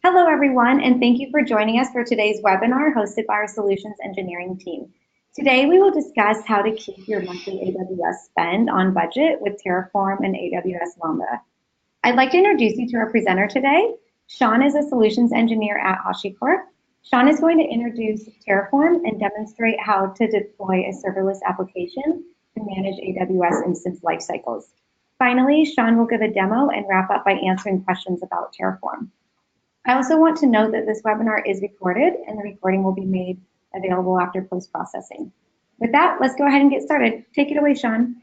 Hello, everyone, and thank you for joining us for today's webinar hosted by our Solutions Engineering team. Today, we will discuss how to keep your monthly AWS spend on budget with Terraform and AWS Lambda. I'd like to introduce you to our presenter today. Sean is a Solutions Engineer at HashiCorp. Sean is going to introduce Terraform and demonstrate how to deploy a serverless application to manage AWS instance lifecycles. Finally, Sean will give a demo and wrap up by answering questions about Terraform. I also want to note that this webinar is recorded and the recording will be made available after post-processing. With that, let's go ahead and get started. Take it away, Sean.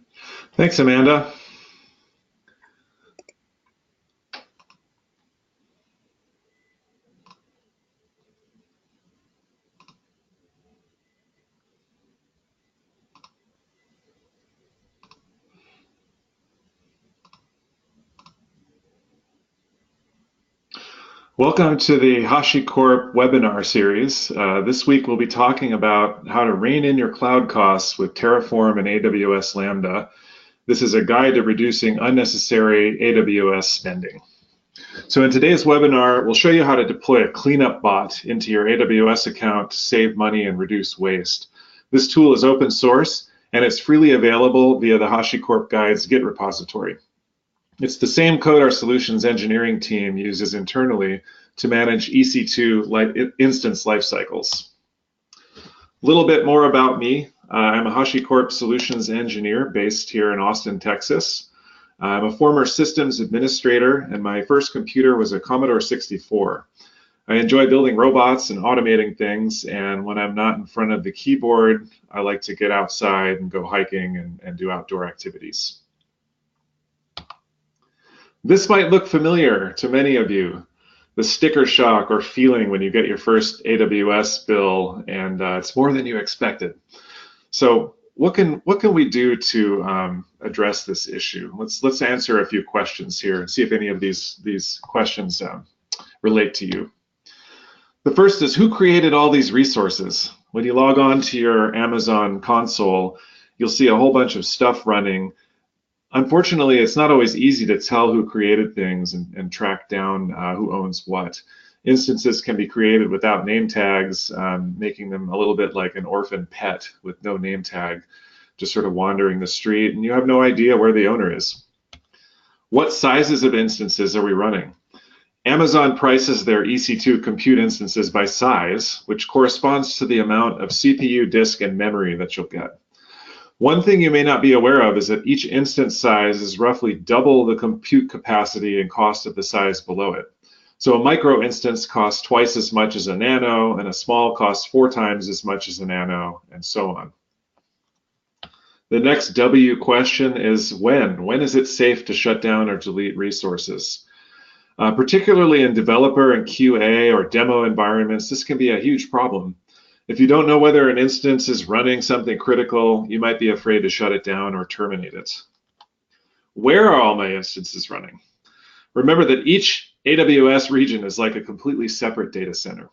Thanks, Amanda. Welcome to the HashiCorp webinar series. This week we'll be talking about how to rein in your cloud costs with Terraform and AWS Lambda. This is a guide to reducing unnecessary AWS spending. So in today's webinar, we'll show you how to deploy a cleanup bot into your AWS account to save money and reduce waste. This tool is open source and it's freely available via the HashiCorp Guides Git repository. It's the same code our solutions engineering team uses internally to manage EC2 instance lifecycles. A little bit more about me. I'm a HashiCorp solutions engineer based here in Austin, Texas. I'm a former systems administrator, and my first computer was a Commodore 64. I enjoy building robots and automating things, and when I'm not in front of the keyboard, I like to get outside and go hiking and do outdoor activities. This might look familiar to many of you, the sticker shock or feeling when you get your first AWS bill and it's more than you expected. So what can we do to address this issue? Let's answer a few questions here and see if any of these questions relate to you. The first is, who created all these resources? When you log on to your Amazon console, you'll see a whole bunch of stuff running. Unfortunately, it's not always easy to tell who created things and track down who owns what. Instances can be created without name tags, making them a little bit like an orphan pet with no name tag, just sort of wandering the street, and you have no idea where the owner is. What sizes of instances are we running? Amazon prices their EC2 compute instances by size, which corresponds to the amount of CPU, disk, and memory that you'll get. One thing you may not be aware of is that each instance size is roughly double the compute capacity and cost of the size below it. So a micro instance costs twice as much as a nano, and a small costs 4 times as much as a nano, and so on. The next W question is when? When is it safe to shut down or delete resources? Particularly in developer and QA or demo environments, this can be a huge problem. If you don't know whether an instance is running something critical, you might be afraid to shut it down or terminate it. Where are all my instances running? Remember that each AWS region is like a completely separate data center.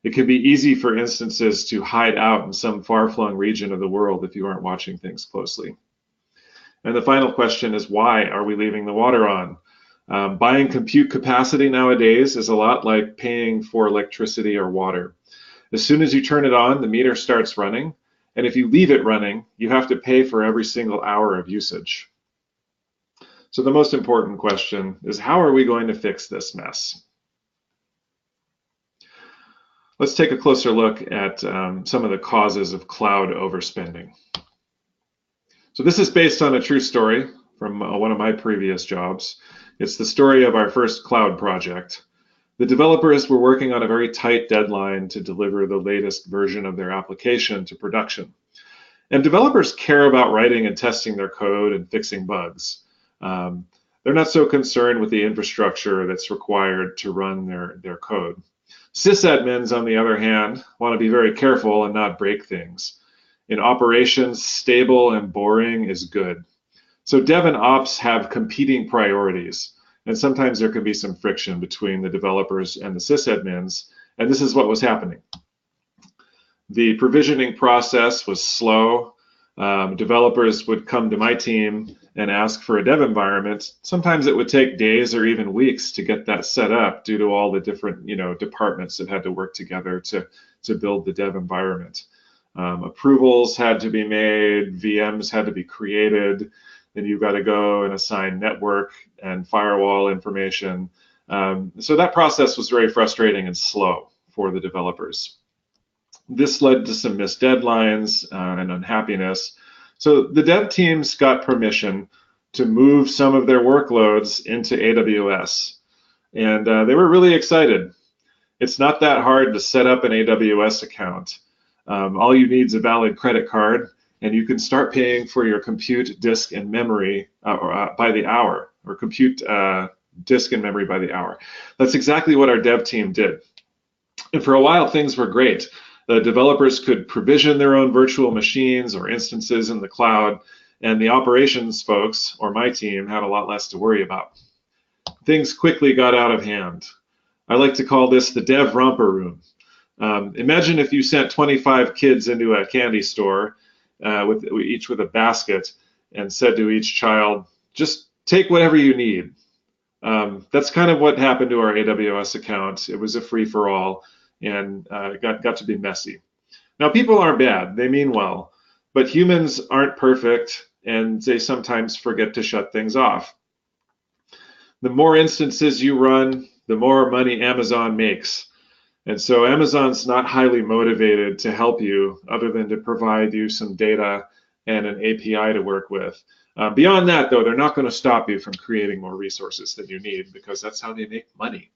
It can be easy for instances to hide out in some far-flung region of the world if you aren't watching things closely. And the final question is, why are we leaving the water on? Buying compute capacity nowadays is a lot like paying for electricity or water. As soon as you turn it on, the meter starts running, and if you leave it running, you have to pay for every single hour of usage. So the most important question is, how are we going to fix this mess? Let's take a closer look at some of the causes of cloud overspending. So this is based on a true story from one of my previous jobs. It's the story of our first cloud project. The developers were working on a very tight deadline to deliver the latest version of their application to production. And developers care about writing and testing their code and fixing bugs. They're not so concerned with the infrastructure that's required to run their code. Sysadmins, on the other hand, want to be very careful and not break things. In operations, stable and boring is good. So dev and ops have competing priorities. And sometimes there can be some friction between the developers and the sysadmins, and this is what was happening. The provisioning process was slow. Developers would come to my team and ask for a dev environment, sometimes it would take days or even weeks to get that set up due to all the different departments that had to work together to build the dev environment. Approvals had to be made, VMs had to be created, then you've got to go and assign network and firewall information. So that process was very frustrating and slow for the developers. This led to some missed deadlines and unhappiness. So the dev teams got permission to move some of their workloads into AWS, and they were really excited. It's not that hard to set up an AWS account. All you need is a valid credit card, and you can start paying for your compute, disk, and memory by the hour, or compute disk and memory by the hour. That's exactly what our dev team did. And for a while, things were great. The developers could provision their own virtual machines or instances in the cloud, and the operations folks, or my team, had a lot less to worry about. Things quickly got out of hand. I like to call this the dev romper room. Imagine if you sent 25 kids into a candy store, each with a basket, and said to each child, just take whatever you need. That's kind of what happened to our AWS account. It was a free-for-all, and it got to be messy. Now, people aren't bad. They mean well, but humans aren't perfect, and they sometimes forget to shut things off. The more instances you run, the more money Amazon makes. And so Amazon's not highly motivated to help you other than to provide you some data and an API to work with. Beyond that, though, they're not going to stop you from creating more resources than you need, because that's how they make money.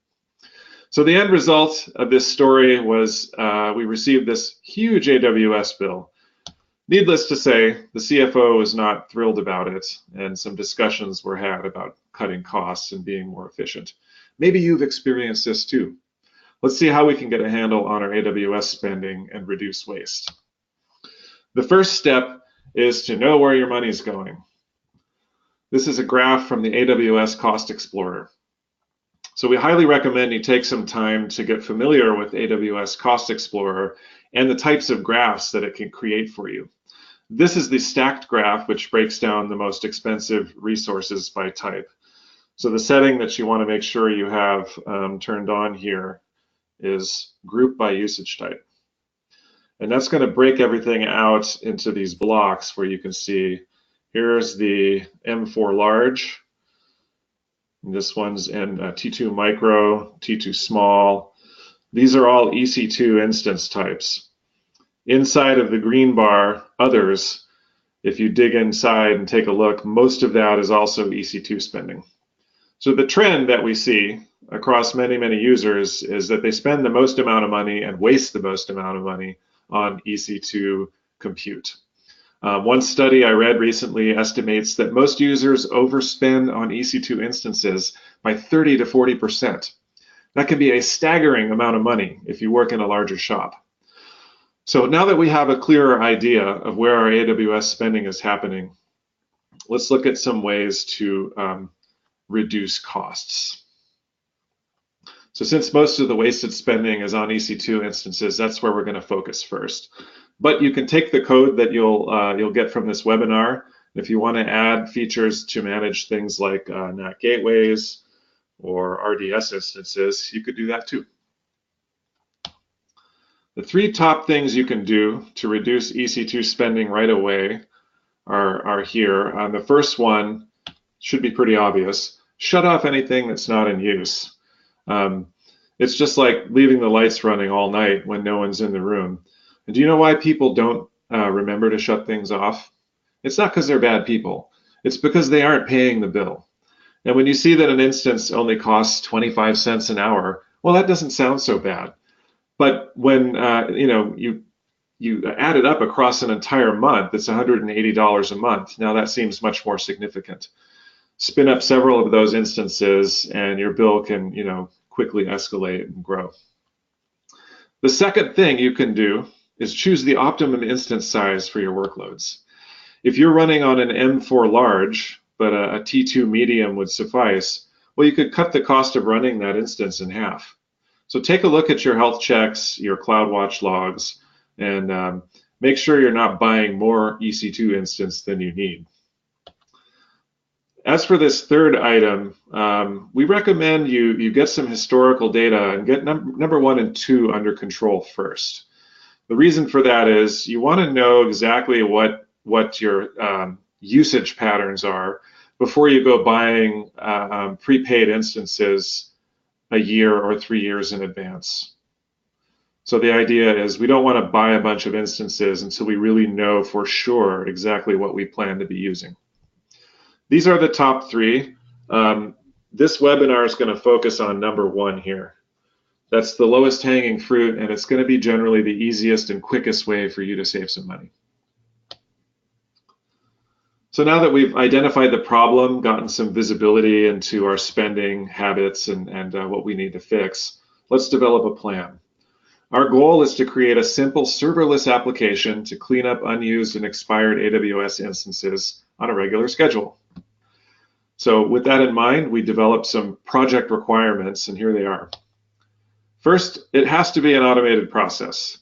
So the end result of this story was we received this huge AWS bill. Needless to say, the CFO was not thrilled about it, and some discussions were had about cutting costs and being more efficient. Maybe you've experienced this too. Let's see how we can get a handle on our AWS spending and reduce waste. The first step is to know where your money is going. This is a graph from the AWS Cost Explorer. So we highly recommend you take some time to get familiar with AWS Cost Explorer and the types of graphs that it can create for you. This is the stacked graph, which breaks down the most expensive resources by type. So the setting that you want to make sure you have turned on here is group by usage type. And that's going to break everything out into these blocks where you can see here's the M4 large. And this one's in T2 micro, T2 small. These are all EC2 instance types. Inside of the green bar, others, if you dig inside and take a look, most of that is also EC2 spending. So the trend that we see across many, many users is that they spend the most amount of money and waste the most amount of money on EC2 compute. One study I read recently estimates that most users overspend on EC2 instances by 30 to 40%. That can be a staggering amount of money if you work in a larger shop. So now that we have a clearer idea of where our AWS spending is happening, let's look at some ways to reduce costs. So since most of the wasted spending is on EC2 instances, that's where we're going to focus first. But you can take the code that you'll get from this webinar. If you want to add features to manage things like NAT gateways or RDS instances, you could do that too. The three top things you can do to reduce EC2 spending right away are here. The first one should be pretty obvious. Shut off anything that's not in use. It's just like leaving the lights running all night when no one's in the room. And do you know why people don't remember to shut things off? It's not because they're bad people. It's because they aren't paying the bill. And when you see that an instance only costs 25 cents an hour, well, that doesn't sound so bad. But when you add it up across an entire month, it's $180 a month. Now that seems much more significant. Spin up several of those instances, and your bill can quickly escalate and grow. The second thing you can do is choose the optimum instance size for your workloads. If you're running on an M4 large, but a T2 medium would suffice, well, you could cut the cost of running that instance in half. So take a look at your health checks, your CloudWatch logs, and make sure you're not buying more EC2 instance than you need. As for this third item, we recommend you get some historical data and get number 1 and 2 under control first. The reason for that is you want to know exactly what your usage patterns are before you go buying prepaid instances a year or 3 years in advance. So the idea is we don't want to buy a bunch of instances until we really know for sure exactly what we plan to be using. These are the top 3. This webinar is going to focus on number 1 here. That's the lowest hanging fruit, and it's going to be generally the easiest and quickest way for you to save some money. So now that we've identified the problem, gotten some visibility into our spending habits and what we need to fix, let's develop a plan. Our goal is to create a simple serverless application to clean up unused and expired AWS instances on a regular schedule. So with that in mind, we developed some project requirements, and here they are. First, it has to be an automated process.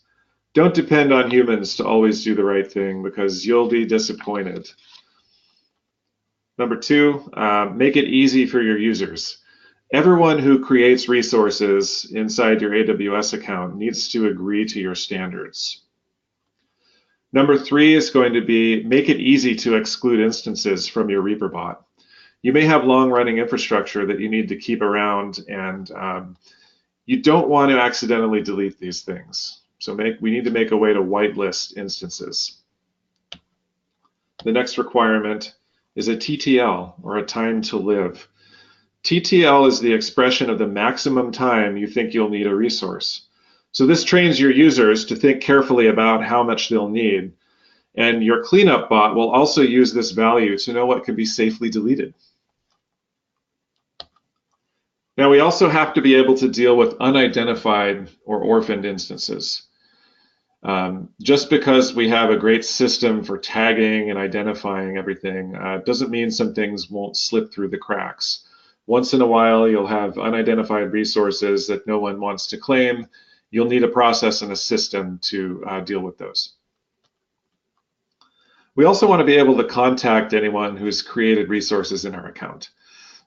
Don't depend on humans to always do the right thing because you'll be disappointed. Number 2, make it easy for your users. Everyone who creates resources inside your AWS account needs to agree to your standards. Number 3 is going to be make it easy to exclude instances from your Reaper bot. You may have long-running infrastructure that you need to keep around, and you don't want to accidentally delete these things. So we need to make a way to whitelist instances. The next requirement is a TTL, or a time to live. TTL is the expression of the maximum time you think you'll need a resource. So this trains your users to think carefully about how much they'll need. And your cleanup bot will also use this value to know what can be safely deleted. Now we also have to be able to deal with unidentified or orphaned instances. Just because we have a great system for tagging and identifying everything doesn't mean some things won't slip through the cracks. Once in a while, you'll have unidentified resources that no one wants to claim. You'll need a process and a system to deal with those. We also want to be able to contact anyone who's created resources in our account.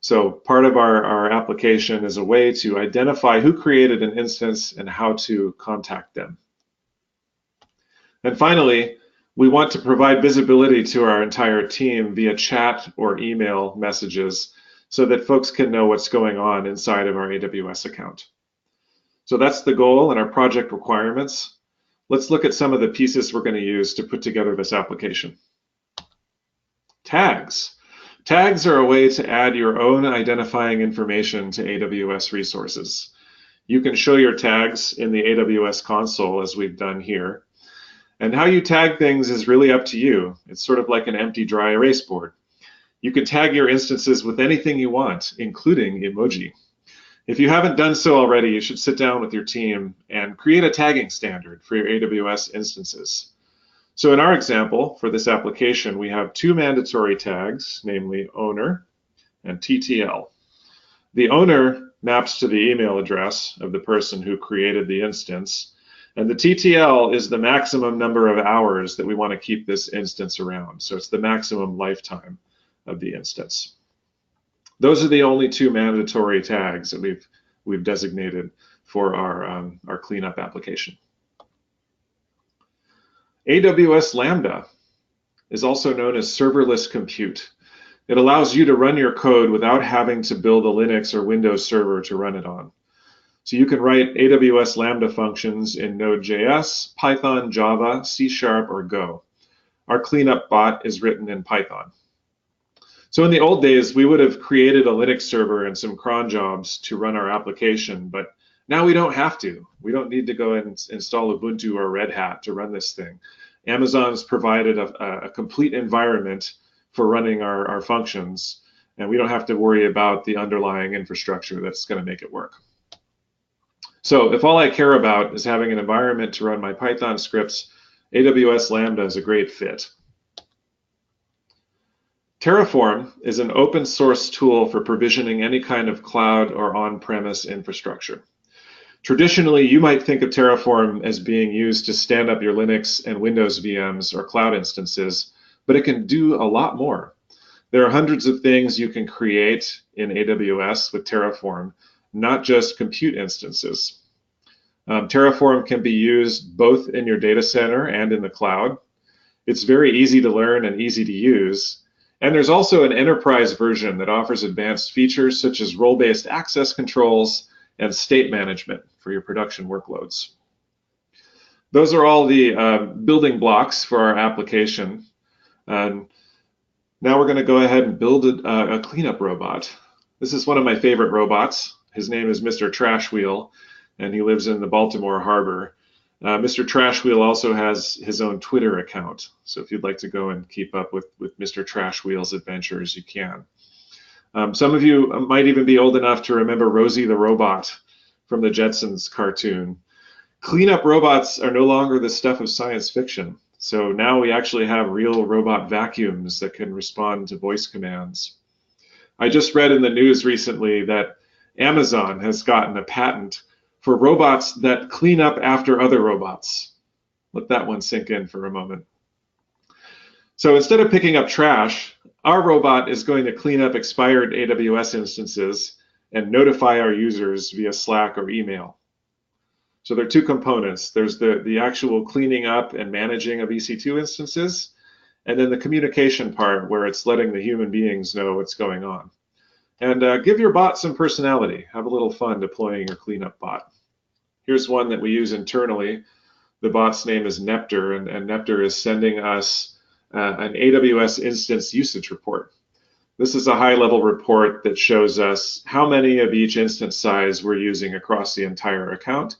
So part of our application is a way to identify who created an instance and how to contact them. And finally, we want to provide visibility to our entire team via chat or email messages so that folks can know what's going on inside of our AWS account. So that's the goal and our project requirements. Let's look at some of the pieces we're going to use to put together this application. Tags. Tags are a way to add your own identifying information to AWS resources. You can show your tags in the AWS console as we've done here. And how you tag things is really up to you. It's sort of like an empty dry erase board. You can tag your instances with anything you want, including emoji. If you haven't done so already, you should sit down with your team and create a tagging standard for your AWS instances. So in our example, for this application, we have 2 mandatory tags, namely owner and TTL. The owner maps to the email address of the person who created the instance, and the TTL is the maximum number of hours that we want to keep this instance around. So it's the maximum lifetime of the instance. Those are the only 2 mandatory tags that we've designated for our cleanup application. AWS Lambda is also known as serverless compute. It allows you to run your code without having to build a Linux or Windows server to run it on. So you can write AWS Lambda functions in Node.js, Python, Java, C# or Go. Our cleanup bot is written in Python. So in the old days, we would have created a Linux server and some cron jobs to run our application, but now we don't have to. We don't need to go and install Ubuntu or Red Hat to run this thing. Amazon's provided a complete environment for running our functions, and we don't have to worry about the underlying infrastructure that's going to make it work. So if all I care about is having an environment to run my Python scripts, AWS Lambda is a great fit. Terraform is an open source tool for provisioning any kind of cloud or on-premise infrastructure. Traditionally, you might think of Terraform as being used to stand up your Linux and Windows VMs or cloud instances, but it can do a lot more. There are hundreds of things you can create in AWS with Terraform, not just compute instances. Terraform can be used both in your data center and in the cloud. It's very easy to learn and easy to use. And there's also an enterprise version that offers advanced features such as role-based access controls and state management for your production workloads. Those are all the building blocks for our application. Now we're going to go ahead and build a cleanup robot. This is one of my favorite robots. His name is Mr. Trash Wheel, and he lives in the Baltimore Harbor. Mr. Trash Wheel also has his own Twitter account, so if you'd like to go and keep up with Mr. Trash Wheel's adventures, you can. Some of you might even be old enough to remember Rosie the Robot from the Jetsons cartoon. Cleanup robots are no longer the stuff of science fiction, so now we actually have real robot vacuums that can respond to voice commands. I just read in the news recently that Amazon has gotten a patent for robots that clean up after other robots. Let that one sink in for a moment. So instead of picking up trash, our robot is going to clean up expired AWS instances and notify our users via Slack or email. So there are two components. There's the actual cleaning up and managing of EC2 instances, and then the communication part where it's letting the human beings know what's going on. And give your bot some personality. Have a little fun deploying your cleanup bot. Here's one that we use internally. The bot's name is Nepter, and Nepter is sending us an AWS instance usage report. This is a high-level report that shows us how many of each instance size we're using across the entire account.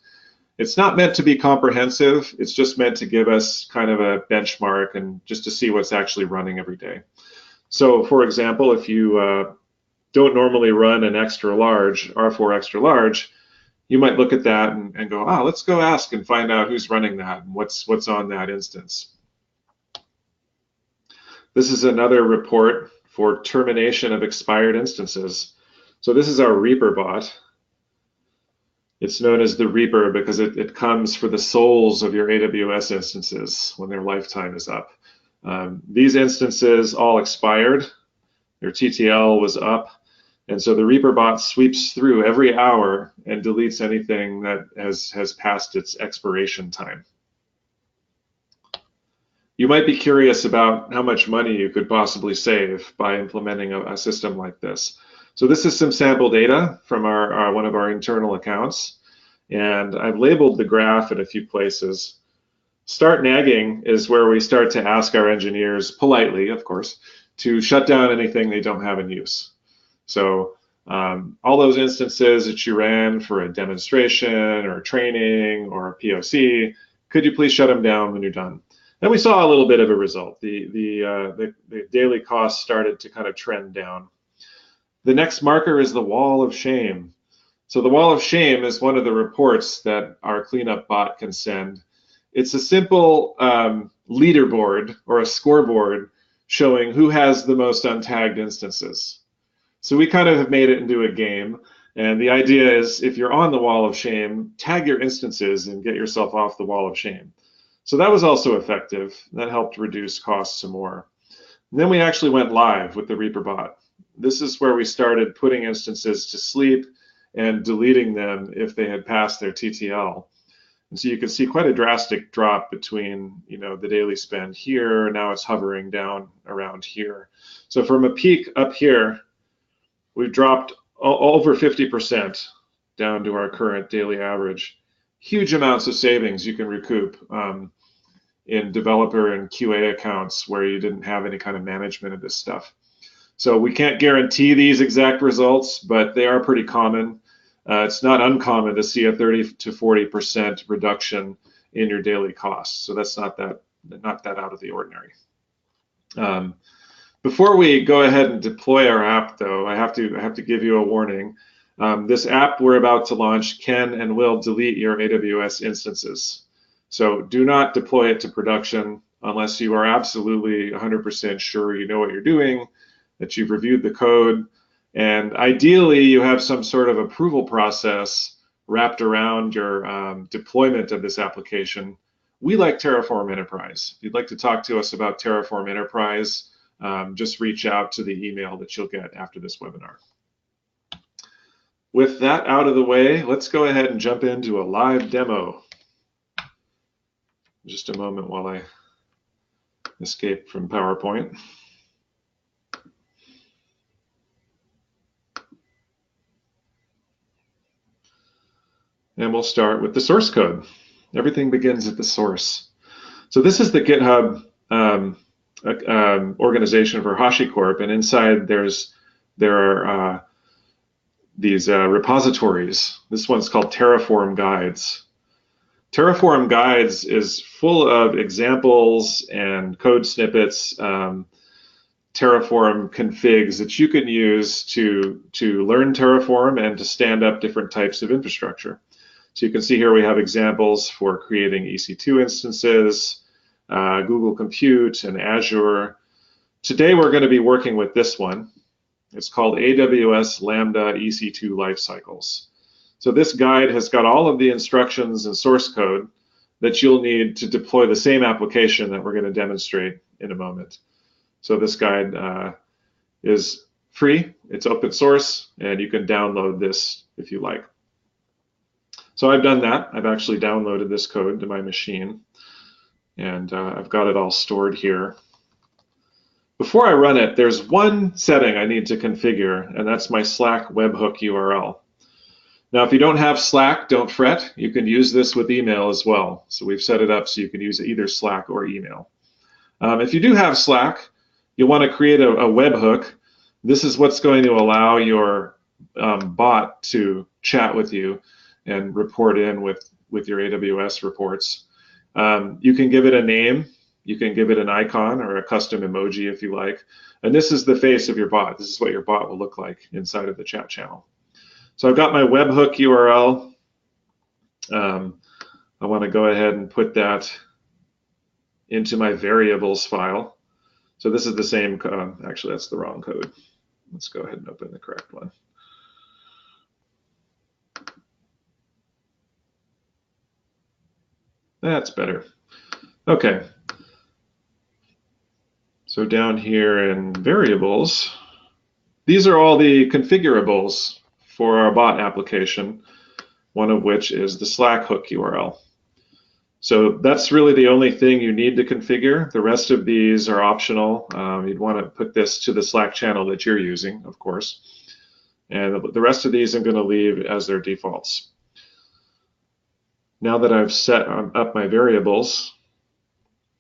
It's not meant to be comprehensive. It's just meant to give us kind of a benchmark and just to see what's actually running every day. So, for example, if you don't normally run an extra large, R4 extra large, you might look at that and go, let's go ask and find out who's running that and what's on that instance. This is another report for termination of expired instances. So this is our Reaper bot. It's known as the Reaper because it comes for the souls of your AWS instances when their lifetime is up. These instances all expired. Their TTL was up. And so the Reaper bot sweeps through every hour and deletes anything that has passed its expiration time. You might be curious about how much money you could possibly save by implementing a system like this. So this is some sample data from one of our internal accounts, and I've labeled the graph in a few places. Start nagging is where we start to ask our engineers, politely of course, to shut down anything they don't have in use. So all those instances that you ran for a demonstration or training or a POC, could you please shut them down when you're done? And we saw a little bit of a result. The daily cost started to kind of trend down. The next marker is the wall of shame. So the wall of shame is one of the reports that our cleanup bot can send. It's a simple leaderboard or a scoreboard showing who has the most untagged instances. So we kind of have made it into a game. And the idea is if you're on the wall of shame, tag your instances and get yourself off the wall of shame. So that was also effective. That helped reduce costs some more. And then we actually went live with the Reaper bot. This is where we started putting instances to sleep and deleting them if they had passed their TTL. And so you can see quite a drastic drop between, the daily spend here. Now it's hovering down around here. So from a peak up here, we've dropped over 50% down to our current daily average. Huge amounts of savings you can recoup in developer and QA accounts where you didn't have any kind of management of this stuff. So we can't guarantee these exact results, but they are pretty common. It's not uncommon to see a 30 to 40% reduction in your daily costs. So that's not that out of the ordinary. Before we go ahead and deploy our app, though, I have to give you a warning. This app we're about to launch can and will delete your AWS instances. So do not deploy it to production unless you are absolutely 100% sure you know what you're doing, that you've reviewed the code, and ideally you have some sort of approval process wrapped around your deployment of this application. We like Terraform Enterprise. If you'd like to talk to us about Terraform Enterprise, just reach out to the email that you'll get after this webinar. With that out of the way, let's go ahead and jump into a live demo. Just a moment while I escape from PowerPoint. And we'll start with the source code. Everything begins at the source. So this is the GitHub organization for HashiCorp, and inside there are these repositories. This one's called Terraform Guides. Terraform Guides is full of examples and code snippets, Terraform configs that you can use to learn Terraform and to stand up different types of infrastructure. So you can see here we have examples for creating EC2 instances, Google Compute, and Azure. Today we're going to be working with this one. It's called AWS Lambda EC2 Lifecycles. So this guide has got all of the instructions and source code that you'll need to deploy the same application that we're going to demonstrate in a moment. So this guide is free, it's open source, and you can download this if you like. So I've done that. I've actually downloaded this code to my machine, and I've got it all stored here. Before I run it, there's one setting I need to configure, and that's my Slack webhook URL. Now, if you don't have Slack, don't fret. You can use this with email as well. So we've set it up so you can use either Slack or email. If you do have Slack, you'll want to create a webhook. This is what's going to allow your bot to chat with you and report in with your AWS reports. You can give it a name. You can give it an icon or a custom emoji if you like. And this is the face of your bot. This is what your bot will look like inside of the chat channel. So I've got my webhook URL. I want to go ahead and put that into my variables file. So this is the same, actually that's the wrong code. Let's go ahead and open the correct one. That's better. Okay. So down here in variables, these are all the configurables for our bot application, one of which is the Slack hook URL. So that's really the only thing you need to configure. The rest of these are optional. You'd want to put this to the Slack channel that you're using, of course. And the rest of these I'm going to leave as their defaults. Now that I've set up my variables,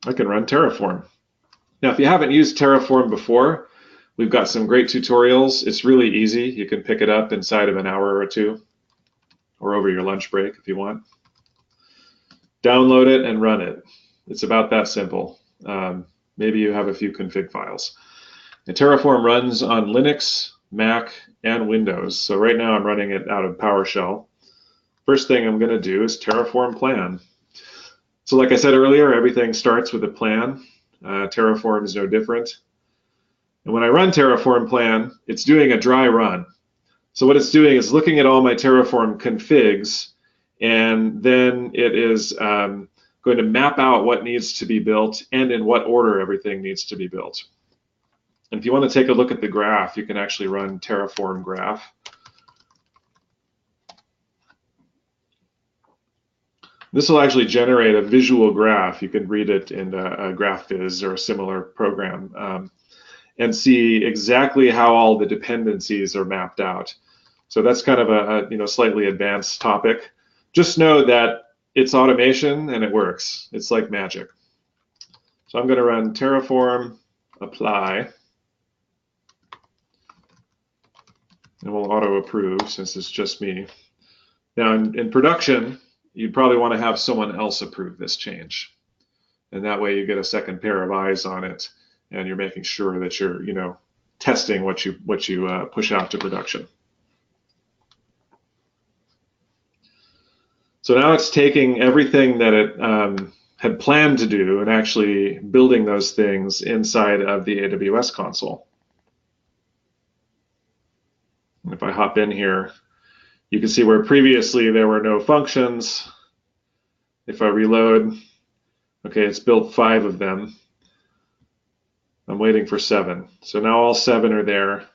I can run Terraform. Now, if you haven't used Terraform before, we've got some great tutorials. It's really easy. You can pick it up inside of an hour or two, or over your lunch break if you want. Download it and run it. It's about that simple. Maybe you have a few config files. And Terraform runs on Linux, Mac, and Windows. So right now I'm running it out of PowerShell. First thing I'm going to do is Terraform plan. So like I said earlier, everything starts with a plan. Terraform is no different. And when I run Terraform plan, it's doing a dry run. So what it's doing is looking at all my Terraform configs, and then it is going to map out what needs to be built and in what order everything needs to be built. And if you want to take a look at the graph, you can actually run Terraform graph. This will actually generate a visual graph. You can read it in a GraphViz or a similar program and see exactly how all the dependencies are mapped out. So that's kind of a slightly advanced topic. Just know that it's automation and it works. It's like magic. So I'm going to run Terraform apply, and we'll auto approve since it's just me. Now in production, you'd probably want to have someone else approve this change, and that way you get a second pair of eyes on it, and you're making sure that you're testing what you push out to production. So now it's taking everything that it had planned to do and actually building those things inside of the AWS console. And if I hop in here, you can see where previously there were no functions. If I reload, okay, it's built 5 of them. I'm waiting for 7. So now all 7 are there.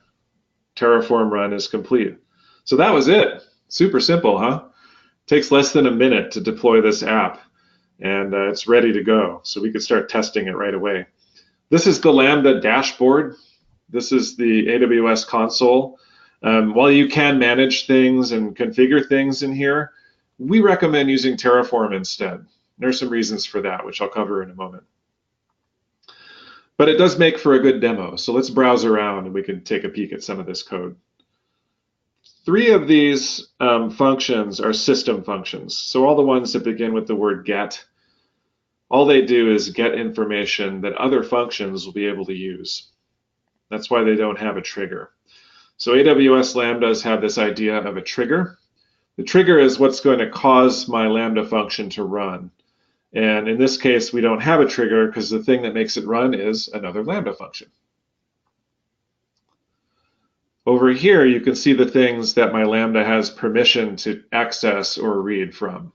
Terraform run is complete. So that was it. Super simple, huh? Takes less than a minute to deploy this app, and it's ready to go. So we could start testing it right away. This is the Lambda dashboard. This is the AWS console. While you can manage things and configure things in here, we recommend using Terraform instead. There's some reasons for that, which I'll cover in a moment. But it does make for a good demo. So let's browse around and we can take a peek at some of this code. 3 of these functions are system functions. So all the ones that begin with the word get, all they do is get information that other functions will be able to use. That's why they don't have a trigger. So AWS Lambdas have this idea of a trigger. The trigger is what's going to cause my Lambda function to run. And in this case, we don't have a trigger because the thing that makes it run is another Lambda function. Over here, you can see the things that my Lambda has permission to access or read from.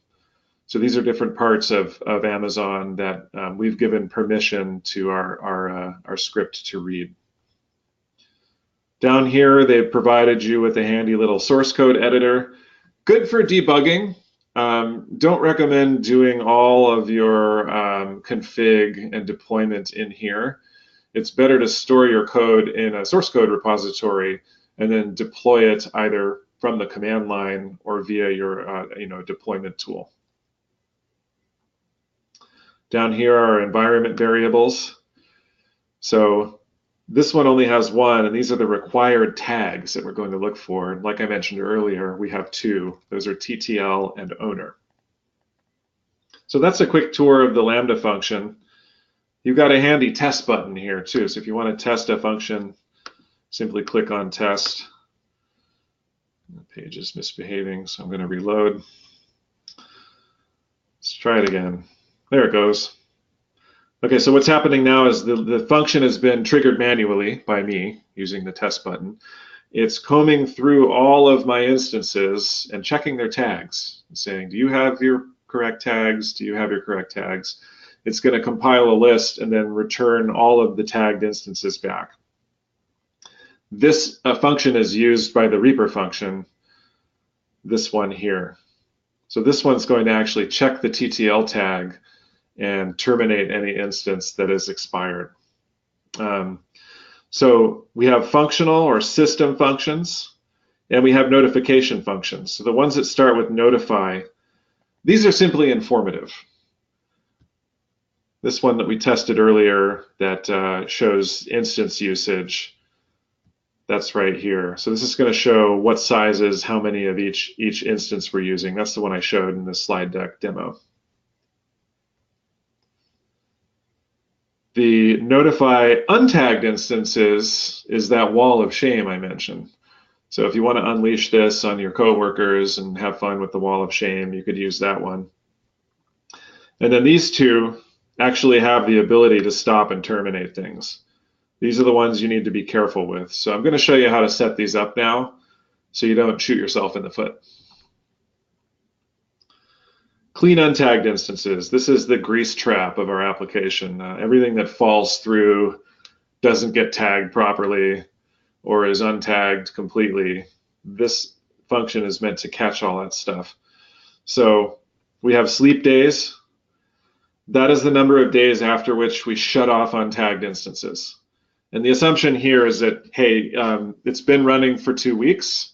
So these are different parts of Amazon that we've given permission to our script to read. Down here, they've provided you with a handy little source code editor. Good for debugging. Don't recommend doing all of your config and deployment in here. It's better to store your code in a source code repository and then deploy it either from the command line or via your deployment tool. Down here are environment variables. So this one only has 1, and these are the required tags that we're going to look for. Like I mentioned earlier, we have 2. Those are TTL and owner. So that's a quick tour of the Lambda function. You've got a handy test button here too. So if you want to test a function, simply click on test. The page is misbehaving, so I'm going to reload. Let's try it again. There it goes. Okay, so what's happening now is the function has been triggered manually by me using the test button. It's combing through all of my instances and checking their tags, and saying, do you have your correct tags? Do you have your correct tags? It's going to compile a list and then return all of the tagged instances back. This function is used by the Reaper function, this one here. So this one's going to actually check the TTL tag and terminate any instance that is expired. So we have functional or system functions, and we have notification functions. So the ones that start with notify, these are simply informative. This one that we tested earlier that shows instance usage, that's right here. So this is going to show what sizes, how many of each instance we're using. That's the one I showed in the slide deck demo. The notify untagged instances is that wall of shame I mentioned. So if you want to unleash this on your coworkers and have fun with the wall of shame, you could use that one. And then these 2 actually have the ability to stop and terminate things. These are the ones you need to be careful with. So I'm going to show you how to set these up now so you don't shoot yourself in the foot. Clean untagged instances. This is the grease trap of our application. Everything that falls through, doesn't get tagged properly, or is untagged completely. This function is meant to catch all that stuff. So we have sleep days. That is the number of days after which we shut off untagged instances. And the assumption here is that, hey, it's been running for 2 weeks.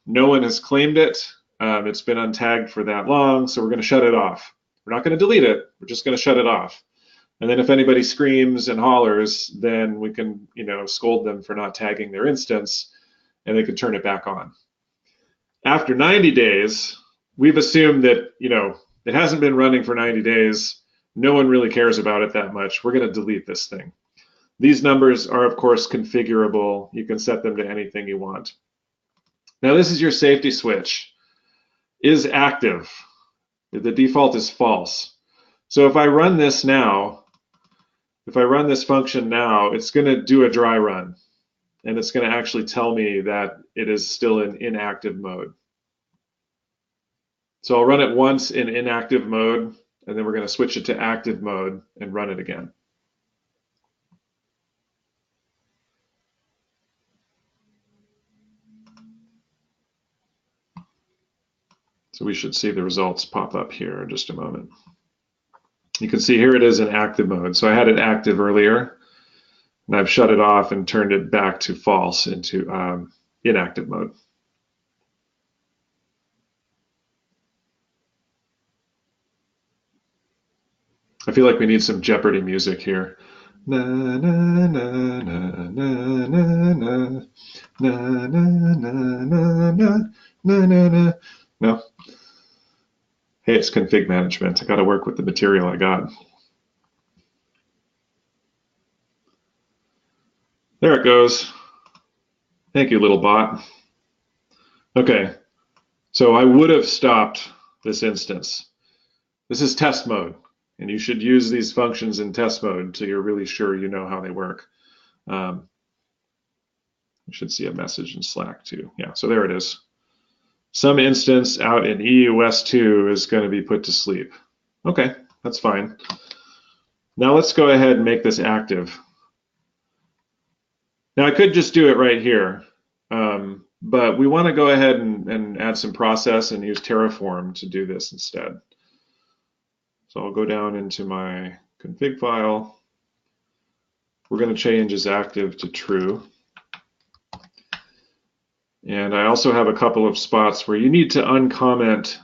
No one has claimed it. It's been untagged for that long, so we're going to shut it off. We're not going to delete it. We're just going to shut it off. And then if anybody screams and hollers, then we can, scold them for not tagging their instance, and they can turn it back on. After 90 days, we've assumed that, it hasn't been running for 90 days. No one really cares about it that much. We're going to delete this thing. These numbers are, of course, configurable. You can set them to anything you want. Now, this is your safety switch. Is active. The default is false. So if I run this now, if I run this function now, it's going to do a dry run, and it's going to actually tell me that it is still in inactive mode. So I'll run it once in inactive mode, and then we're going to switch it to active mode and run it again. So we should see the results pop up here in just a moment. You can see here it is in active mode. So I had it active earlier, and I've shut it off and turned it back to false into inactive mode. I feel like we need some Jeopardy music here. Na na na na na na na na na na na na na. No. Hey, it's config management. I got to work with the material I got. There it goes. Thank you, little bot. Okay, so I would have stopped this instance. This is test mode, and you should use these functions in test mode until you're really sure you know how they work. You should see a message in Slack too. Yeah, so there it is. Some instance out in EUS2 is going to be put to sleep. Okay, that's fine. Now let's go ahead and make this active. Now I could just do it right here, but we want to go ahead and add some process and use Terraform to do this instead. So I'll go down into my config file. We're going to change as active to true. And I also have a couple of spots where you need to uncomment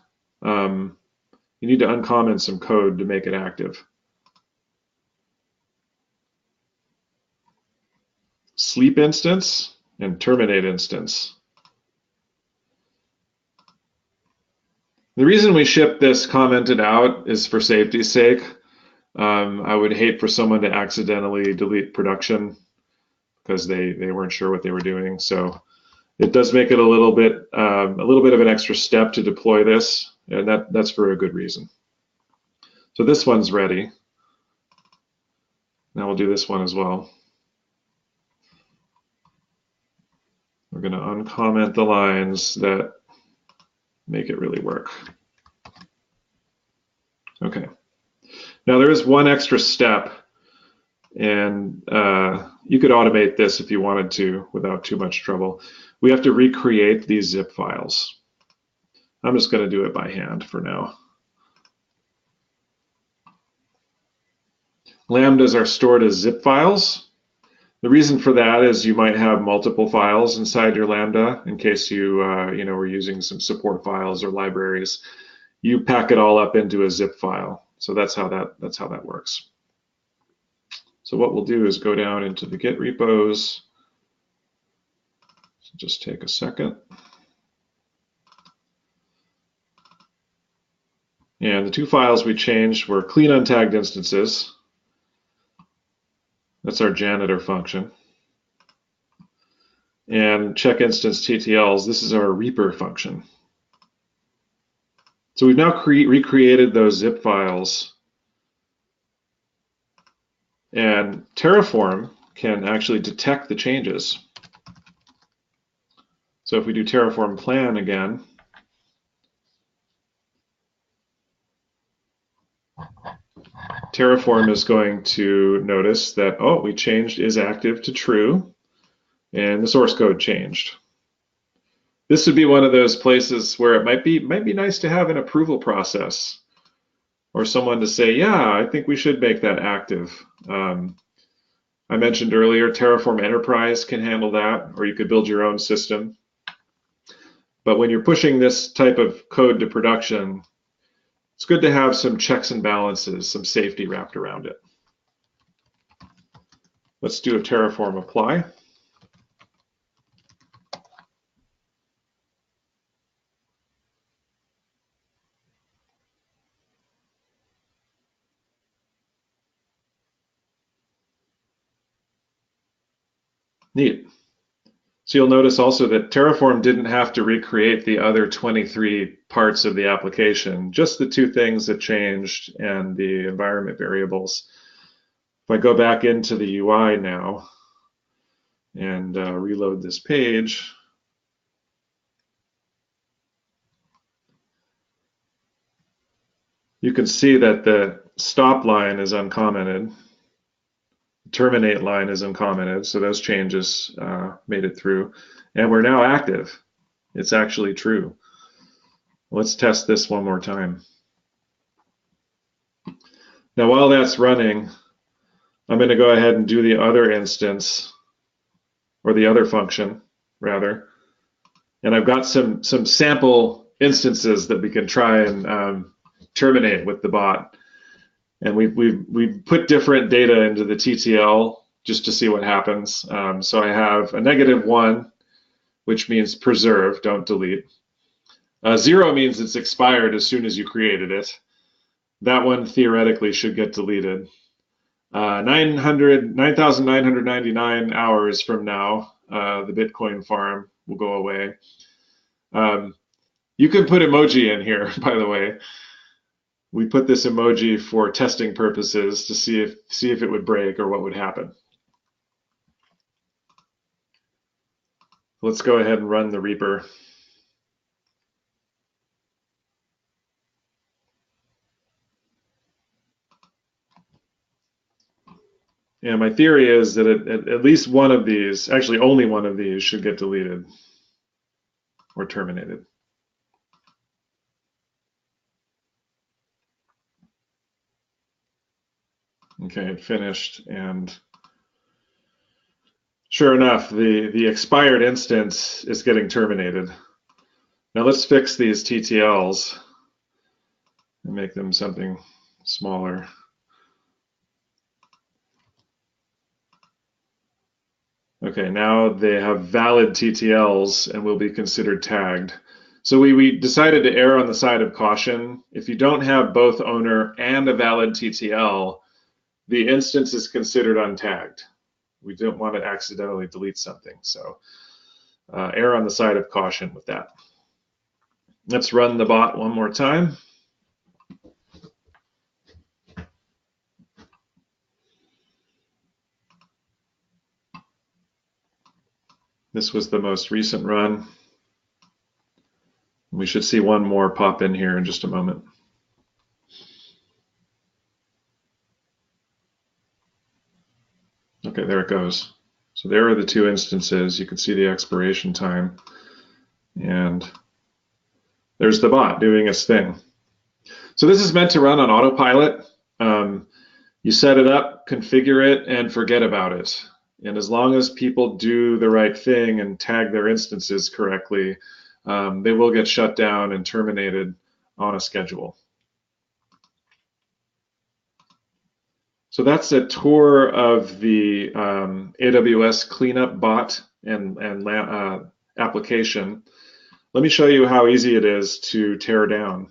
some code to make it active. Sleep instance and terminate instance. The reason we ship this commented out is for safety's sake. I would hate for someone to accidentally delete production because they weren't sure what they were doing. So it does make it a little bit of an extra step to deploy this, and that's for a good reason. So this one's ready. Now we'll do this one as well. We're going to uncomment the lines that make it really work. Okay. Now there is one extra step, and you could automate this if you wanted to without too much trouble. We have to recreate these zip files. I'm just going to do it by hand for now. Lambdas are stored as zip files. The reason for that is you might have multiple files inside your Lambda in case you were using some support files or libraries. You pack it all up into a zip file. So that's how that works. So what we'll do is go down into the Git repos. So just take a second. And the two files we changed were clean untagged instances. That's our janitor function. And check instance TTLs, this is our Reaper function. So we've now recreated those zip files. And Terraform can actually detect the changes. So if we do Terraform plan again, Terraform is going to notice that, oh, we changed is active to true, and the source code changed. This would be one of those places where it might be nice to have an approval process or someone to say, yeah, I think we should make that active. I mentioned earlier, Terraform Enterprise can handle that, or you could build your own system. But when you're pushing this type of code to production, it's good to have some checks and balances, some safety wrapped around it. Let's do a Terraform apply. Neat. So you'll notice also that Terraform didn't have to recreate the other 23 parts of the application, just the two things that changed and the environment variables. If I go back into the UI now and reload this page, you can see that the stop line is uncommented. Terminate line is uncommented, so those changes made it through. And we're now active. It's actually true. Let's test this one more time. Now, while that's running, I'm going to go ahead and do the other instance, or the other function, rather. And I've got some sample instances that we can try and terminate with the bot. And we've put different data into the TTL just to see what happens. So I have a -1, which means preserve, don't delete. 0 means it's expired as soon as you created it. That one theoretically should get deleted. 9,999 hours from now, the Bitcoin farm will go away. You can put emoji in here, by the way. We put this emoji for testing purposes to see if it would break or what would happen. Let's go ahead and run the Reaper. Yeah, my theory is that at least one of these, actually only one of these, should get deleted or terminated. Okay, it finished, and sure enough, the expired instance is getting terminated. Now let's fix these TTLs and make them something smaller. Okay, now they have valid TTLs and will be considered tagged. So we decided to err on the side of caution. If you don't have both owner and a valid TTL, the instance is considered untagged. We don't want to accidentally delete something. So err on the side of caution with that. Let's run the bot one more time. This was the most recent run. We should see one more pop in here in just a moment. Okay, there it goes. So there are the two instances. You can see the expiration time. And there's the bot doing its thing. So this is meant to run on autopilot. You set it up, configure it, and forget about it. And as long as people do the right thing and tag their instances correctly, they will get shut down and terminated on a schedule. So that's a tour of the AWS cleanup bot and application. Let me show you how easy it is to tear down.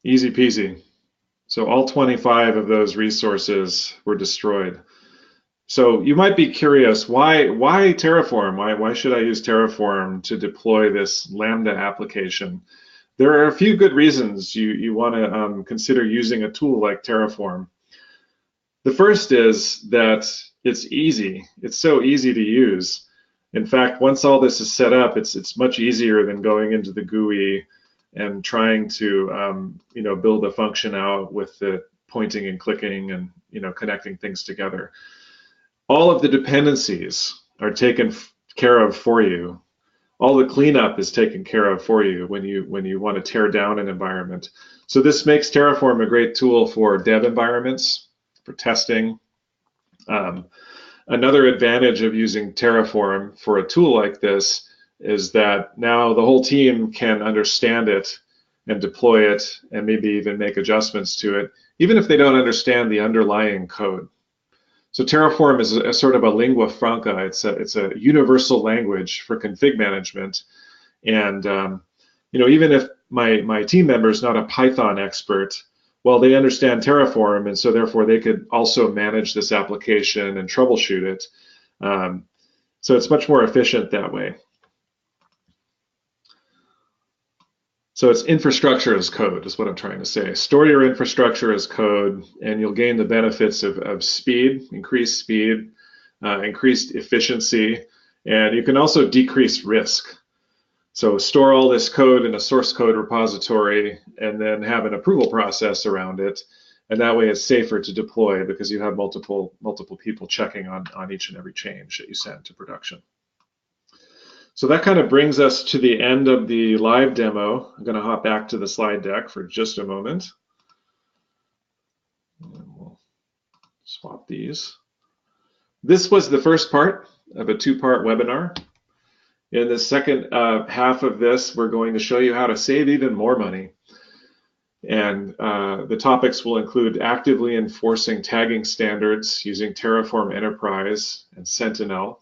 Easy peasy. So all 25 of those resources were destroyed. So you might be curious, why Terraform? Why should I use Terraform to deploy this Lambda application? There are a few good reasons you want to consider using a tool like Terraform. The first is that it's easy. It's so easy to use. In fact, once all this is set up, it's much easier than going into the GUI and trying to build a function out with the pointing and clicking and connecting things together. All of the dependencies are taken care of for you. All the cleanup is taken care of for you when you want to tear down an environment. So this makes Terraform a great tool for dev environments, for testing. Another advantage of using Terraform for a tool like this is that now the whole team can understand it and deploy it and maybe even make adjustments to it, even if they don't understand the underlying code. So Terraform is a sort of a lingua franca. It's a universal language for config management. And even if my team member is not a Python expert, well, they understand Terraform, and so therefore they could also manage this application and troubleshoot it. So it's much more efficient that way. So it's infrastructure as code is what I'm trying to say. Store your infrastructure as code, and you'll gain the benefits of speed, increased efficiency, and you can also decrease risk. So store all this code in a source code repository and then have an approval process around it. And that way it's safer to deploy because you have multiple people checking on each and every change that you send to production. So that kind of brings us to the end of the live demo. I'm going to hop back to the slide deck for just a moment. And we'll swap these. This was the first part of a two-part webinar. In the second half of this, we're going to show you how to save even more money. And the topics will include actively enforcing tagging standards using Terraform Enterprise and Sentinel.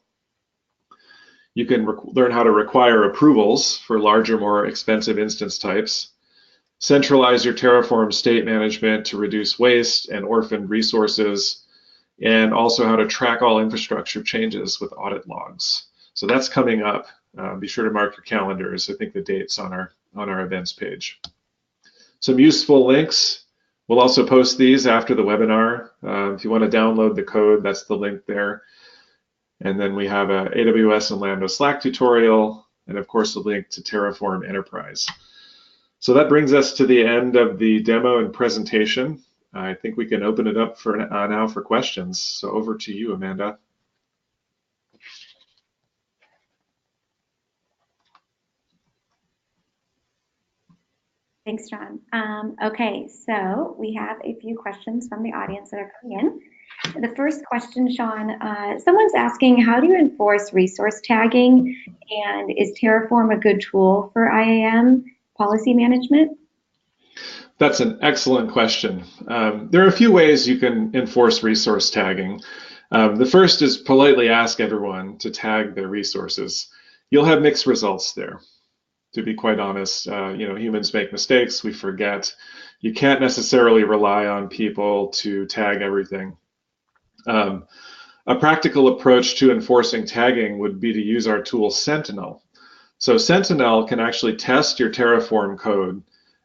You can learn how to require approvals for larger, more expensive instance types. Centralize your Terraform state management to reduce waste and orphaned resources, and also how to track all infrastructure changes with audit logs. So that's coming up. Be sure to mark your calendars. I think the date's on our events page. Some useful links. We'll also post these after the webinar. If you want to download the code, that's the link there. And then we have a AWS and Lambda Slack tutorial, and of course a link to Terraform Enterprise. So that brings us to the end of the demo and presentation. I think we can open it up for now for questions. So over to you, Amanda. Thanks, John. Okay, so we have a few questions from the audience that are coming in. The first question, Sean, someone's asking, how do you enforce resource tagging, and is Terraform a good tool for IAM policy management? That's an excellent question. There are a few ways you can enforce resource tagging. The first is politely ask everyone to tag their resources. You'll have mixed results there. To be quite honest, humans make mistakes, we forget. You can't necessarily rely on people to tag everything. A practical approach to enforcing tagging would be to use our tool Sentinel. So Sentinel can actually test your Terraform code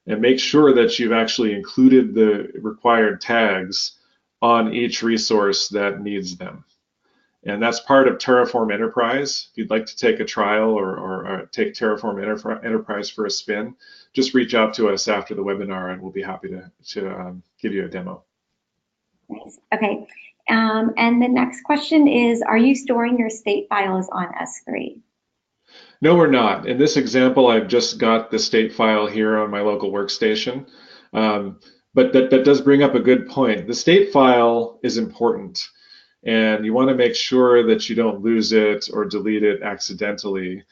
and make sure that you've actually included the required tags on each resource that needs them. And that's part of Terraform Enterprise. If you'd like to take a trial or take Terraform Enterprise for a spin, just reach out to us after the webinar and we'll be happy to give you a demo. Nice. Okay. And the next question is, are you storing your state files on S3? No, we're not. In this example, I've just got the state file here on my local workstation. But that does bring up a good point. The state file is important, and you want to make sure that you don't lose it or delete it accidentally.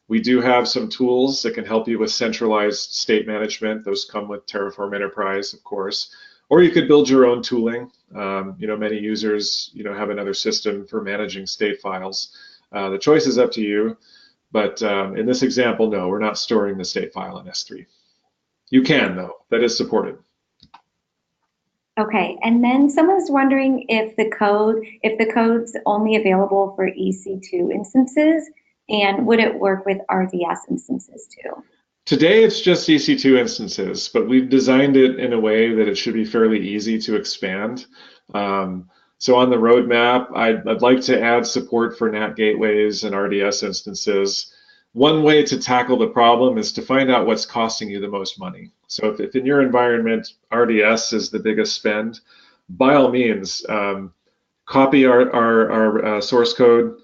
We do have some tools that can help you with centralized state management. Those come with Terraform Enterprise, of course. Or you could build your own tooling. Many users, have another system for managing state files. The choice is up to you, but in this example, no, we're not storing the state file in S3. You can, though. That is supported. Okay, and then someone's wondering if the code's only available for EC2 instances, and would it work with RDS instances too? Today it's just EC2 instances, but we've designed it in a way that it should be fairly easy to expand. So on the roadmap, I'd like to add support for NAT gateways and RDS instances. One way to tackle the problem is to find out what's costing you the most money. So if in your environment RDS is the biggest spend, by all means, copy our source code,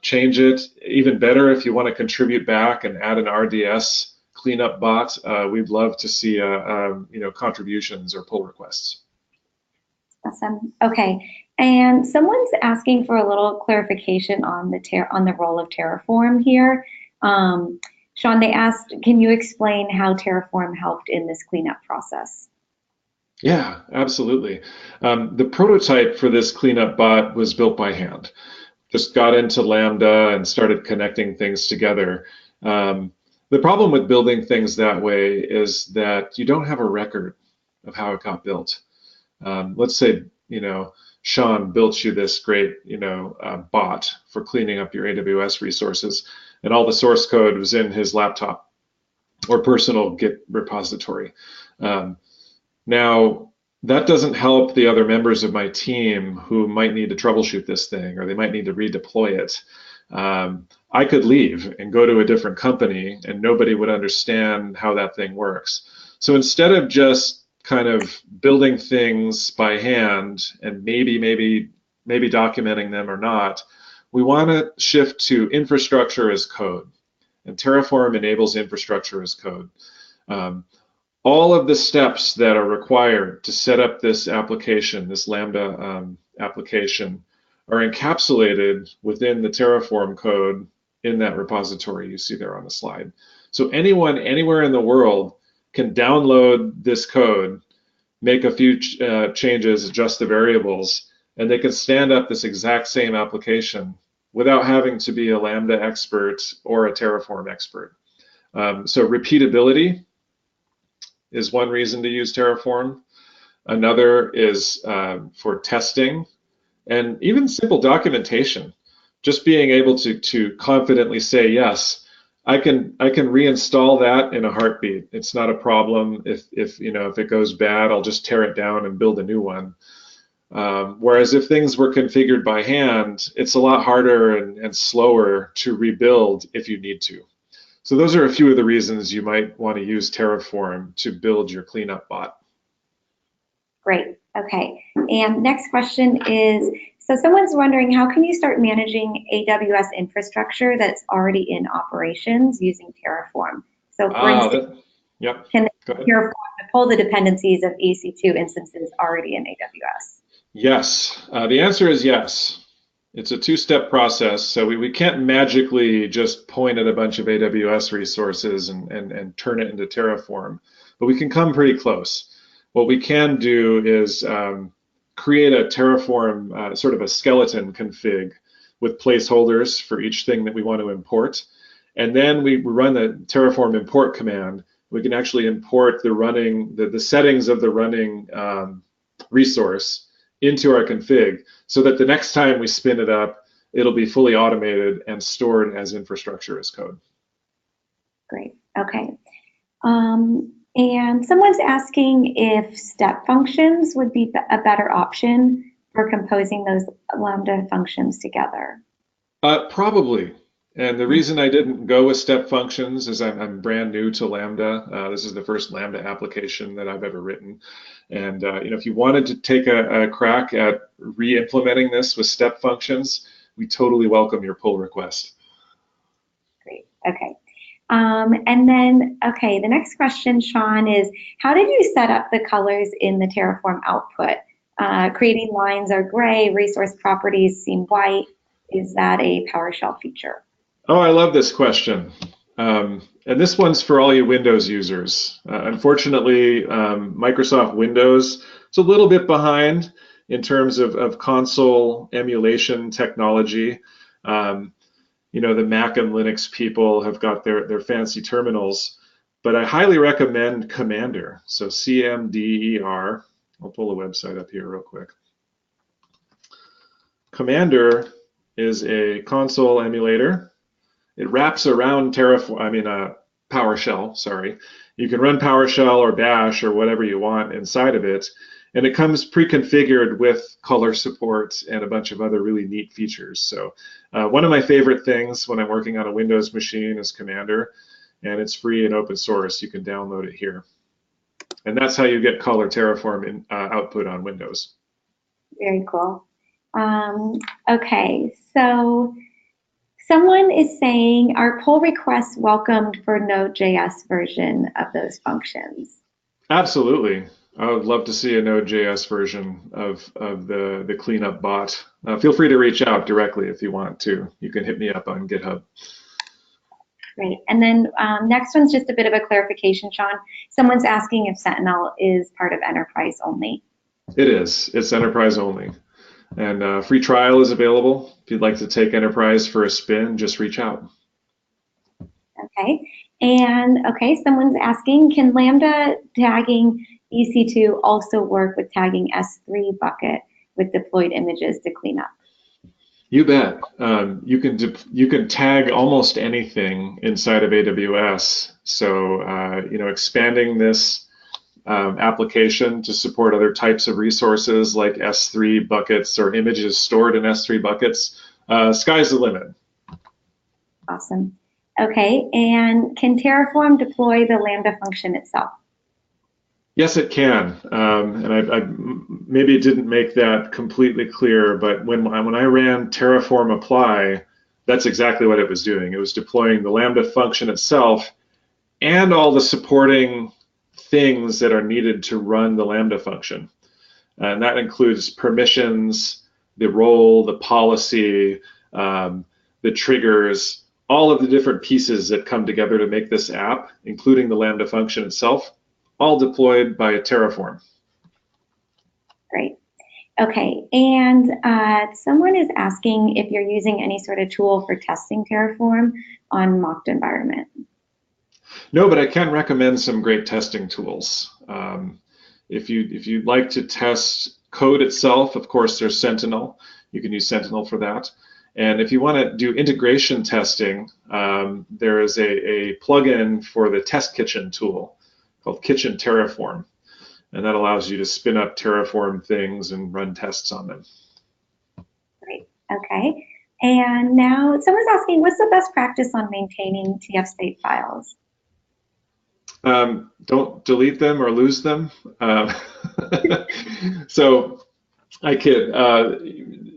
change it. Even better, if you want to contribute back and add an RDS cleanup bot, we'd love to see contributions or pull requests. Awesome. Okay, and someone's asking for a little clarification on the role of Terraform here. Sean, they asked, can you explain how Terraform helped in this cleanup process? Yeah, absolutely. The prototype for this cleanup bot was built by hand. Just got into Lambda and started connecting things together. The problem with building things that way is that you don't have a record of how it got built. Let's say, Sean built you this great, bot for cleaning up your AWS resources, and all the source code was in his laptop or personal Git repository. Now, that doesn't help the other members of my team who might need to troubleshoot this thing, or they might need to redeploy it. I could leave and go to a different company and nobody would understand how that thing works. So instead of just kind of building things by hand and maybe documenting them or not, we want to shift to infrastructure as code. And Terraform enables infrastructure as code. All of the steps that are required to set up this application, this Lambda application, are encapsulated within the Terraform code in that repository you see there on the slide. So anyone anywhere in the world can download this code, make a few changes, adjust the variables, and they can stand up this exact same application without having to be a Lambda expert or a Terraform expert. So repeatability is one reason to use Terraform. Another is for testing and even simple documentation. Just being able to confidently say, yes, I can reinstall that in a heartbeat. It's not a problem. If it goes bad, I'll just tear it down and build a new one. Whereas if things were configured by hand, it's a lot harder and slower to rebuild if you need to. So those are a few of the reasons you might want to use Terraform to build your cleanup bot. Great. Okay. And next question is, so someone's wondering, how can you start managing AWS infrastructure that's already in operations using Terraform? So for instance, can Terraform pull the dependencies of EC2 instances already in AWS? Yes. The answer is yes. It's a two-step process, so we can't magically just point at a bunch of AWS resources and turn it into Terraform, but we can come pretty close. What we can do is create a Terraform, sort of a skeleton config with placeholders for each thing that we want to import, and then we run the Terraform import command. We can actually import the settings of the running resource into our config so that the next time we spin it up, it'll be fully automated and stored as infrastructure as code. Great. Okay. And someone's asking if step functions would be a better option for composing those Lambda functions together. Probably. And the reason I didn't go with step functions is I'm brand new to Lambda. This is the first Lambda application that I've ever written. And if you wanted to take a crack at re-implementing this with step functions, we totally welcome your pull request. Great. Okay. And then, okay, the next question, Sean, is how did you set up the colors in the Terraform output? Creating lines are gray, resource properties seem white. Is that a PowerShell feature? Oh, I love this question. And this one's for all you Windows users. Unfortunately, Microsoft Windows is a little bit behind in terms of console emulation technology. The Mac and Linux people have got their fancy terminals, but I highly recommend Commander. So CMDER. I'll pull the website up here real quick. Commander is a console emulator. It wraps around PowerShell, sorry. You can run PowerShell or Bash or whatever you want inside of it, and it comes pre-configured with color support and a bunch of other really neat features. So one of my favorite things when I'm working on a Windows machine is Commander, and it's free and open source. You can download it here. And that's how you get color Terraform output on Windows. Very cool. Okay, so someone is saying, are pull requests welcomed for Node.js version of those functions? Absolutely. I would love to see a Node.js version of the cleanup bot. Feel free to reach out directly if you want to. You can hit me up on GitHub. Great. And then next one's just a bit of a clarification, Sean. Someone's asking if Sentinel is part of enterprise only. It is. It's enterprise only. And free trial is available. If you'd like to take enterprise for a spin, just reach out. Okay. And okay, someone's asking, can Lambda tagging EC2 also work with tagging S3 bucket with deployed images to clean up? You bet. You can tag almost anything inside of AWS. So expanding this application to support other types of resources like S3 buckets or images stored in S3 buckets, sky's the limit. Awesome. Okay, and can Terraform deploy the Lambda function itself? Yes, it can. And I maybe didn't make that completely clear, but when I ran Terraform apply, that's exactly what it was doing. It was deploying the Lambda function itself and all the supporting things that are needed to run the Lambda function. And that includes permissions, the role, the policy, the triggers, all of the different pieces that come together to make this app, including the Lambda function itself, all deployed by Terraform. Great. Okay, and someone is asking if you're using any sort of tool for testing Terraform on mocked environment. No, but I can recommend some great testing tools. If you'd like to test code itself, of course, there's Sentinel. You can use Sentinel for that. And if you want to do integration testing, there is a plugin for the Test Kitchen tool called Kitchen Terraform. And that allows you to spin up Terraform things and run tests on them. Great, okay. And now someone's asking, what's the best practice on maintaining TF state files? Don't delete them or lose them. So I kid.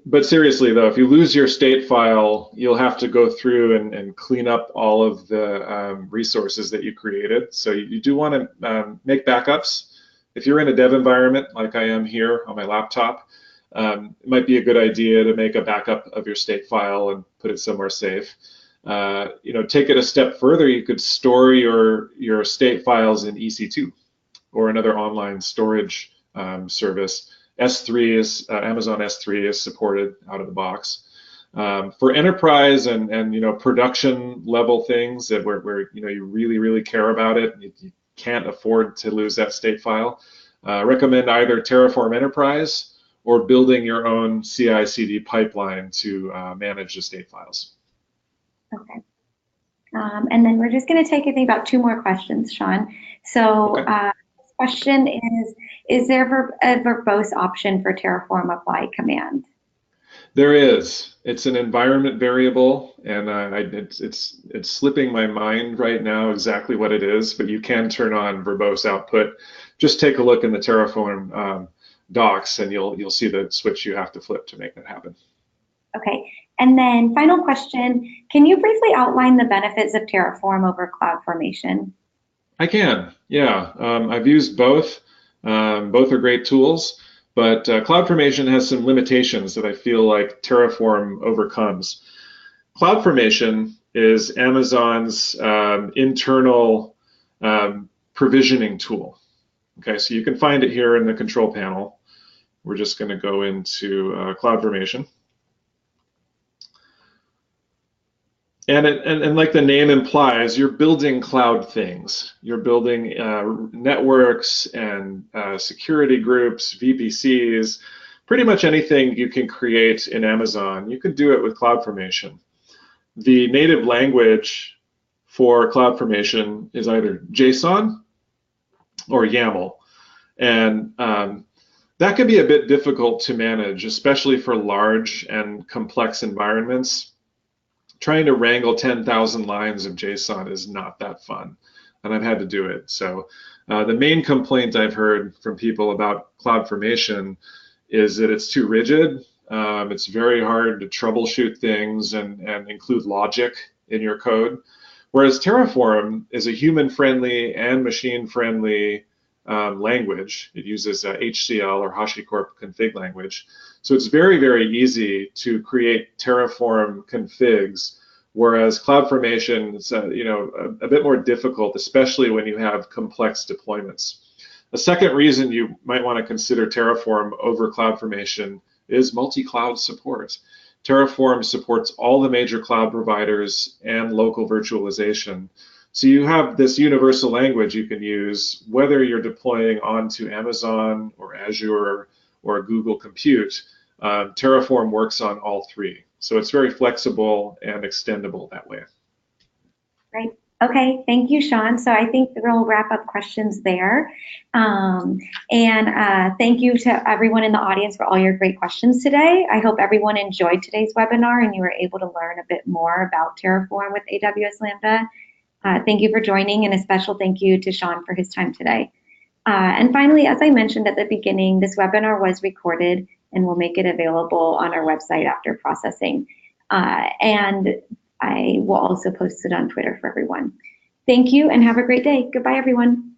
But seriously, though, if you lose your state file, you'll have to go through and clean up all of the resources that you created. So you do want to make backups. If you're in a dev environment like I am here on my laptop, it might be a good idea to make a backup of your state file and put it somewhere safe. Take it a step further. You could store your state files in EC2 or another online storage service. S3 is Amazon S3 is supported out of the box. For enterprise and production level things that where you really care about it, you can't afford to lose that state file. Recommend either Terraform Enterprise or building your own CI/CD pipeline to manage the state files. Okay. And then we're just going to take, I think, about 2 more questions, Sean. So Okay. this question is there a verbose option for Terraform apply command? There is. It's an environment variable, and it's slipping my mind right now exactly what it is, but you can turn on verbose output. Just take a look in the Terraform docs, and you'll see the switch you have to flip to make that happen. Okay. And then final question, can you briefly outline the benefits of Terraform over CloudFormation? I can, yeah. I've used both. Both are great tools, but CloudFormation has some limitations that I feel like Terraform overcomes. CloudFormation is Amazon's internal provisioning tool. Okay, so you can find it here in the control panel. We're just going to go into CloudFormation. And like the name implies, you're building cloud things. You're building networks and security groups, VPCs, pretty much anything you can create in Amazon. You can do it with CloudFormation. The native language for CloudFormation is either JSON or YAML. And that can be a bit difficult to manage, especially for large and complex environments. Trying to wrangle 10,000 lines of JSON is not that fun, and I've had to do it. So the main complaint I've heard from people about CloudFormation is that it's too rigid. It's very hard to troubleshoot things and include logic in your code, whereas Terraform is a human-friendly and machine-friendly language. It uses HCL or HashiCorp config language. So it's very easy to create Terraform configs, whereas CloudFormation is a bit more difficult, especially when you have complex deployments. A second reason you might want to consider Terraform over CloudFormation is multi-cloud support. Terraform supports all the major cloud providers and local virtualization. So you have this universal language you can use whether you're deploying onto Amazon or Azure or Google Compute. Terraform works on all 3. So it's very flexible and extendable that way. Right. Okay, thank you, Sean. So I think we'll wrap up questions there. Thank you to everyone in the audience for all your great questions today. I hope everyone enjoyed today's webinar and you were able to learn a bit more about Terraform with AWS Lambda. Thank you for joining, and a special thank you to Sean for his time today. And finally, as I mentioned at the beginning, this webinar was recorded and we'll make it available on our website after processing. And I will also post it on Twitter for everyone. Thank you and have a great day. Goodbye, everyone.